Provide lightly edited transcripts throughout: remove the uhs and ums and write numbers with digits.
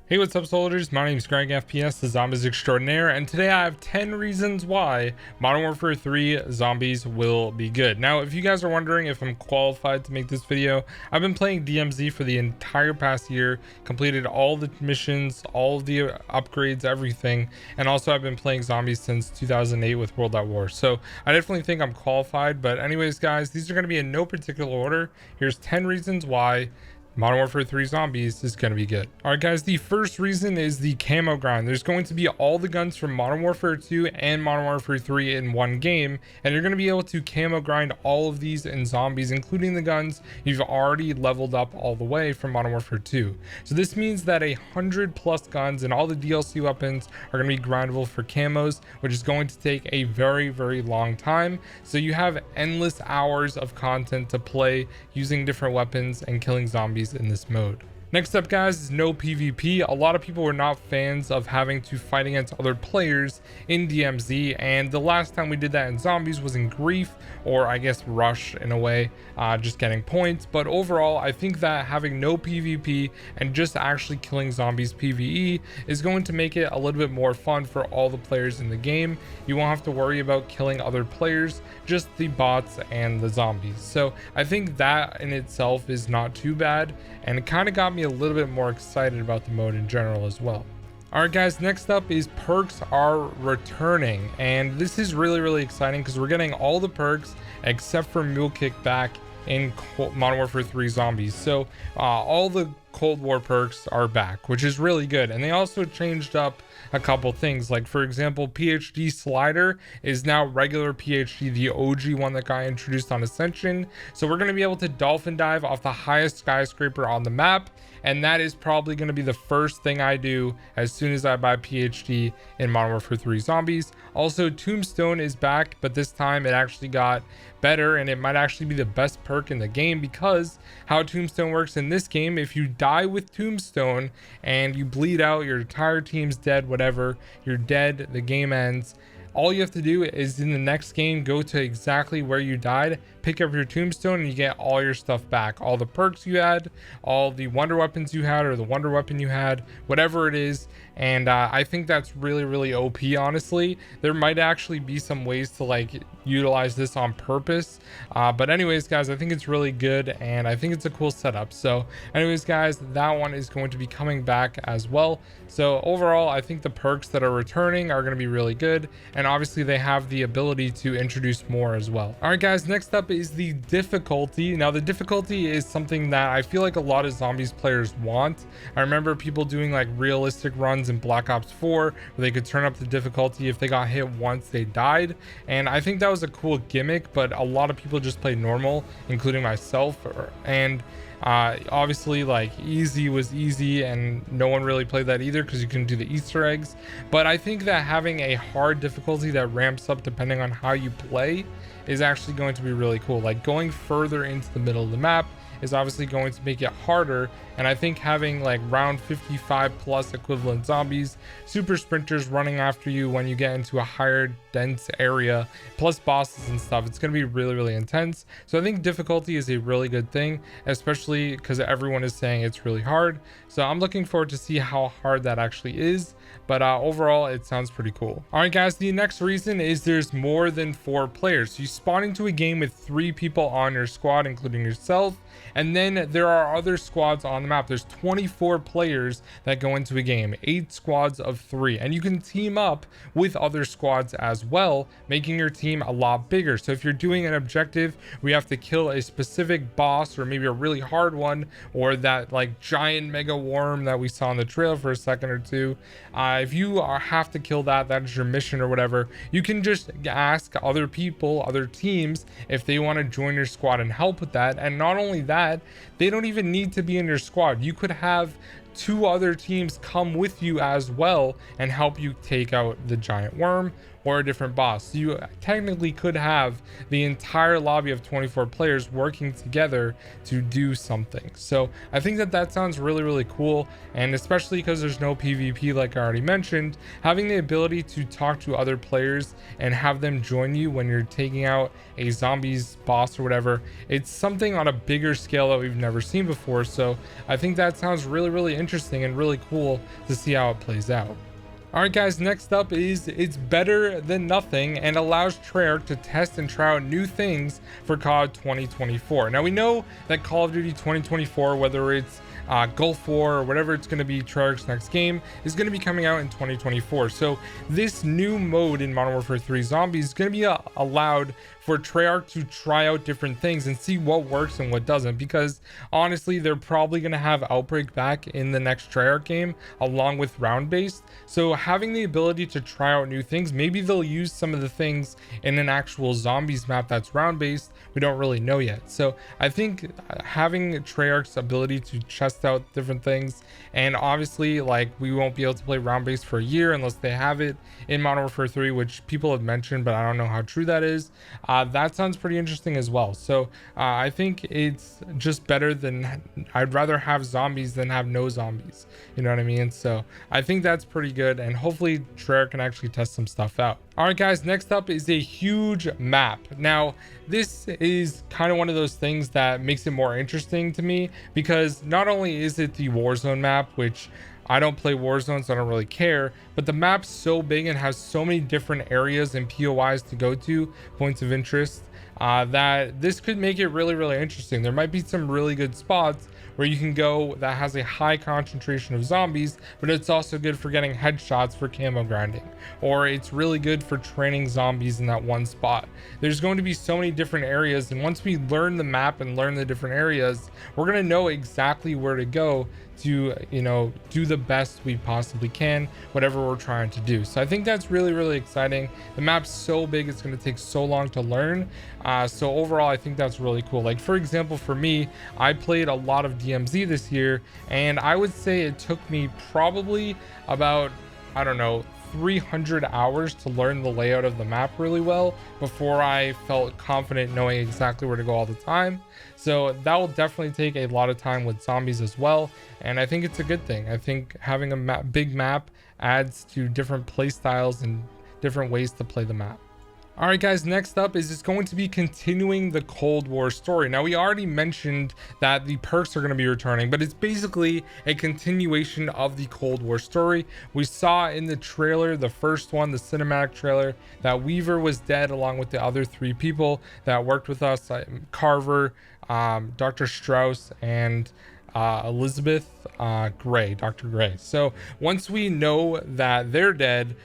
Hey, what's up, soldiers? My name is GregFPS, the Zombies Extraordinaire, and today I have 10 reasons why Modern Warfare 3 zombies will be good. Now, if you guys are wondering if I'm qualified to make this video, I've been playing DMZ for the entire past year, completed all the missions, all of the upgrades, everything, and also I've been playing zombies since 2008 with World at War. So I definitely think I'm qualified, but anyways, guys, these are going to be in no particular order. Here's 10 reasons why Modern Warfare 3 zombies is going to be good. All right, guys, the first reason is the camo grind. There's going to be all the guns from Modern Warfare 2 and Modern Warfare 3 in one game, and you're going to be able to camo grind all of these in zombies, including the guns you've already leveled up all the way from Modern Warfare 2. So this means that 100+ guns and all the DLC weapons are going to be grindable for camos, which is going to take a very long time. So you have endless hours of content to play using different weapons and killing zombies in this mode. Next up, guys, is no PvP. A lot of people were not fans of having to fight against other players in DMZ, and the last time we did that in zombies was in Grief, or I guess Rush in a way, just getting points. But overall, I think that having no PvP and just actually killing zombies PvE is going to make it a little bit more fun for all the players in the game. You won't have to worry about killing other players, just the bots and the zombies. So I think that in itself is not too bad, and it kind of got me a little bit more excited about the mode in general as well. All right, guys, next up is perks are returning, and this is really exciting because we're getting all the perks except for Mule Kick back in Modern Warfare 3 zombies. So all the Cold War perks are back, which is really good. And they also changed up a couple things, like for example, PhD slider is now regular PhD, the OG one that got introduced on Ascension. So we're going to be able to dolphin dive off the highest skyscraper on the map, and that is probably going to be the first thing I do as soon as I buy PhD in Modern Warfare 3 zombies. Also, Tombstone is back, but this time it actually got better, and it might actually be the best perk in the game, because how Tombstone works in this game, if you die with Tombstone and you bleed out, your entire team's dead, whatever, you're dead, the game ends. All you have to do is in the next game go to exactly where you died, pick up your Tombstone, and you get all your stuff back, all the perks you had, all the wonder weapons you had, or the wonder weapon you had, whatever it is. And I think that's really OP. Honestly, there might actually be some ways to like utilize this on purpose, but anyways, guys, I think it's really good, and I think it's a cool setup. So anyways, guys, that one is going to be coming back as well. So overall, I think the perks that are returning are going to be really good, and obviously they have the ability to introduce more as well. All right, guys, next up is the difficulty. Now, the difficulty is something that I feel like a lot of zombies players want. I remember people doing like realistic runs in Black Ops 4 where they could turn up the difficulty. If they got hit once, they died, and I think that was a cool gimmick, but a lot of people just play normal, including myself. And obviously, like, easy was easy, and no one really played that either because you couldn't do the Easter eggs. But I think that having a hard difficulty that ramps up depending on how you play is actually going to be really cool. Like, going further into the middle of the map is obviously going to make it harder, and I think having like round 55+ equivalent zombies, super sprinters running after you when you get into a higher dense area, plus bosses and stuff, it's going to be really intense. So I think difficulty is a really good thing, especially because everyone is saying it's really hard. So I'm looking forward to see how hard that actually is, but overall it sounds pretty cool. All right, guys, the next reason is there's more than 4 players. So you spawn into a game with 3 people on your squad, including yourself, and then there are other squads on the map. There's 24 players that go into a game, 8 squads of 3, and you can team up with other squads as well, making your team a lot bigger. So if you're doing an objective, we have to kill a specific boss, or maybe a really hard one, or that like giant mega worm that we saw in the trailer for a second or two, if you have to kill that is your mission or whatever, you can just ask other people, other teams, if they want to join your squad and help with that. And not only that, they don't even need to be in your squad. You could have 2 other teams come with you as well and help you take out the giant worm, or a different boss. So you technically could have the entire lobby of 24 players working together to do something. So I think that sounds really, really cool. And especially because there's no PvP, like I already mentioned, having the ability to talk to other players and have them join you when you're taking out a zombies boss or whatever, it's something on a bigger scale that we've never seen before. So I think that sounds really, really interesting and really cool to see how it plays out. All right, guys, next up is it's better than nothing and allows Treyarch to test and try out new things for COD 2024. Now, we know that Call of Duty 2024, whether it's Gulf War or whatever it's going to be, Treyarch's next game, is going to be coming out in 2024. So this new mode in Modern Warfare 3 Zombies is going to be allowed for Treyarch to try out different things and see what works and what doesn't, because honestly they're probably going to have Outbreak back in the next Treyarch game along with round based. So having the ability to try out new things, maybe they'll use some of the things in an actual zombies map that's round based, we don't really know yet. So I think having Treyarch's ability to test out different things, and obviously like we won't be able to play round based for a year unless they have it in Modern Warfare 3, which people have mentioned, but I don't know how true that is. That sounds pretty interesting as well. So I think it's just better than, I'd rather have zombies than have no zombies, you know what I mean? So I think that's pretty good, and hopefully Treyarch can actually test some stuff out. All right, guys, next up is a huge map. Now this is kind of one of those things that makes it more interesting to me, because not only is it the Warzone map, which I don't play Warzone, so I don't really care, but the map's so big and has so many different areas and POIs to go to, points of interest, that this could make it really, really interesting. There might be some really good spots where you can go that has a high concentration of zombies, but it's also good for getting headshots for camo grinding, or it's really good for training zombies in that one spot. There's going to be so many different areas, and once we learn the map and learn the different areas, we're going to know exactly where to go to, you know, do the best we possibly can, whatever we're trying to do. So I think that's really, really exciting. The map's so big, it's going to take so long to learn. So overall, I think that's really cool. Like, for example, for me, I played a lot of DMZ this year, and I would say it took me probably about, I don't know, 300 hours to learn the layout of the map really well before I felt confident knowing exactly where to go all the time. So that will definitely take a lot of time with zombies as well, and I think it's a good thing. I think having a big map adds to different play styles and different ways to play the map. All right, guys, next up is it's going to be continuing the Cold War story. Now, we already mentioned that the perks are going to be returning, but it's basically a continuation of the Cold War story. We saw in the trailer, the first one, the cinematic trailer, that Weaver was dead along with the other 3 people that worked with us, Carver, Dr. Strauss, and Elizabeth Gray, Dr. Gray. So once we know that they're dead,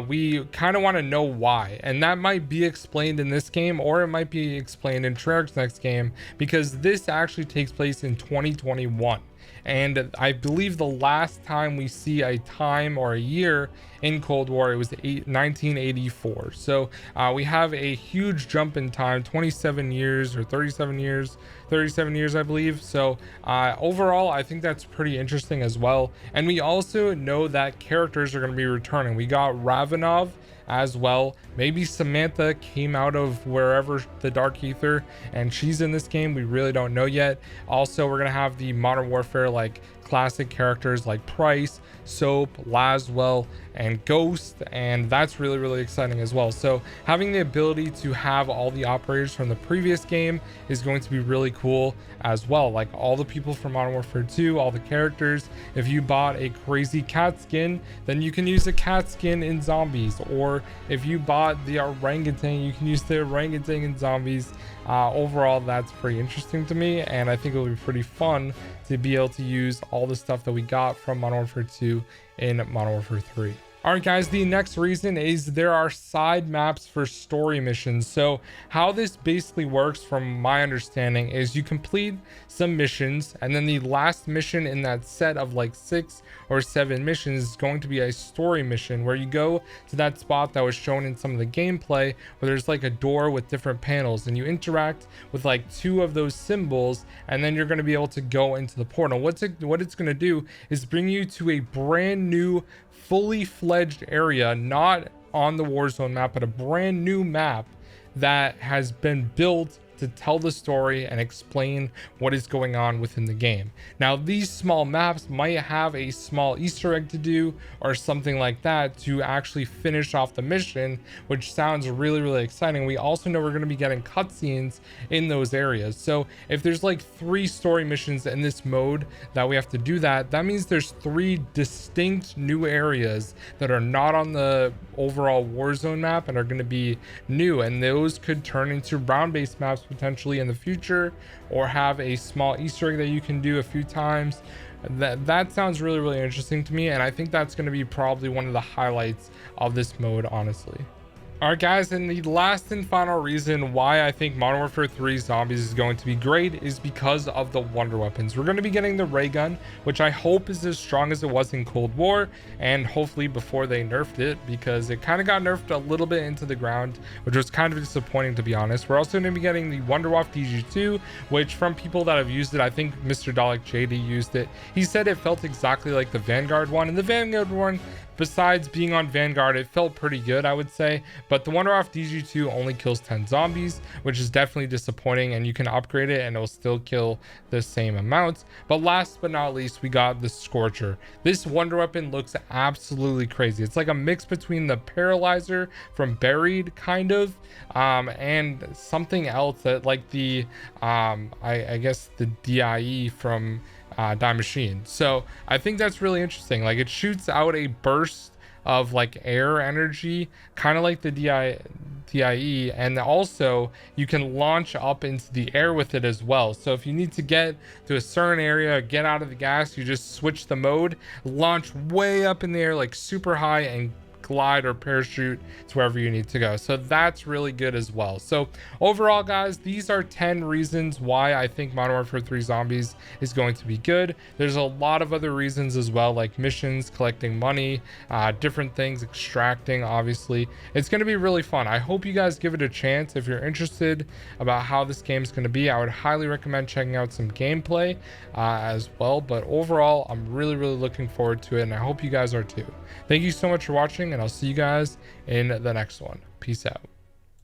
we kind of want to know why, and that might be explained in this game, or it might be explained in Treyarch's next game, because this actually takes place in 2021. And I believe the last time we see a time or a year in Cold War, it was 1984. So we have a huge jump in time, 27 years or 37 years, I believe. So overall, I think that's pretty interesting as well. And we also know that characters are going to be returning. We got Ravenov as well. Maybe Samantha came out of wherever, the Dark Ether, and she's in this game. We really don't know yet. Also, we're gonna have the Modern Warfare like classic characters like Price, Soap, Laswell, and Ghost, and that's really, really exciting as well. So having the ability to have all the operators from the previous game is going to be really cool as well. Like all the people from Modern Warfare 2, all the characters. If you bought a crazy cat skin, then you can use a cat skin in Zombies, or if you bought the orangutan, you can use the orangutan in Zombies. Overall, that's pretty interesting to me, and I think it'll be pretty fun to be able to use all the stuff that we got from Modern Warfare 2 in Modern Warfare 3. All right, guys, the next reason is there are side maps for story missions. So how this basically works, from my understanding, is you complete some missions, and then the last mission in that set of like 6 or 7 missions is going to be a story mission, where you go to that spot that was shown in some of the gameplay, where there's like a door with different panels, and you interact with like 2 of those symbols, and then you're going to be able to go into the portal. What it's going to do is bring you to a brand new, fully fledged area, not on the Warzone map, but a brand new map that has been built to tell the story and explain what is going on within the game. Now, these small maps might have a small Easter egg to do or something like that to actually finish off the mission, which sounds really, really exciting. We also know we're going to be getting cutscenes in those areas. So if there's like 3 story missions in this mode that we have to do, that means there's 3 distinct new areas that are not on the overall Warzone map and are going to be new, and those could turn into round-based maps potentially in the future, or have a small Easter egg that you can do a few times. That sounds really, really interesting to me, and I think that's going to be probably one of the highlights of this mode, honestly. All right, guys, and the last and final reason why I think Modern Warfare 3 Zombies is going to be great is because of the wonder weapons. We're going to be getting the ray gun, which I hope is as strong as it was in Cold War, and hopefully before they nerfed it, because it kind of got nerfed a little bit into the ground, which was kind of disappointing, to be honest. We're also going to be getting the Wonderwaffe DG2, which from people that have used it, I think Mr. Dalek JD used it. He said it felt exactly like the Vanguard one, and the Vanguard one, besides being on Vanguard, it felt pretty good, I would say. But the Wonderwaffe DG2 only kills 10 zombies, which is definitely disappointing, and you can upgrade it and it will still kill the same amount. But last but not least, we got the Scorcher. This wonder weapon looks absolutely crazy. It's like a mix between the Paralyzer from Buried, kind of, and something else that like the I guess the DIE from Die Machine. So I think that's really interesting. Like, it shoots out a burst of like air energy, kind of like the DIE, and also you can launch up into the air with it as well. So if you need to get to a certain area, get out of the gas, you just switch the mode, launch way up in the air, like super high, and glide or parachute to wherever you need to go. So that's really good as well. So overall, guys, these are 10 reasons why I think Modern Warfare 3 Zombies is going to be good. There's a lot of other reasons as well, like missions, collecting money, different things, extracting. Obviously, it's going to be really fun. I hope you guys give it a chance. If you're interested about how this game is going to be, I would highly recommend checking out some gameplay as well. But overall, I'm really, really looking forward to it, and I hope you guys are too. Thank you so much for watching, and I'll see you guys in the next one. Peace out.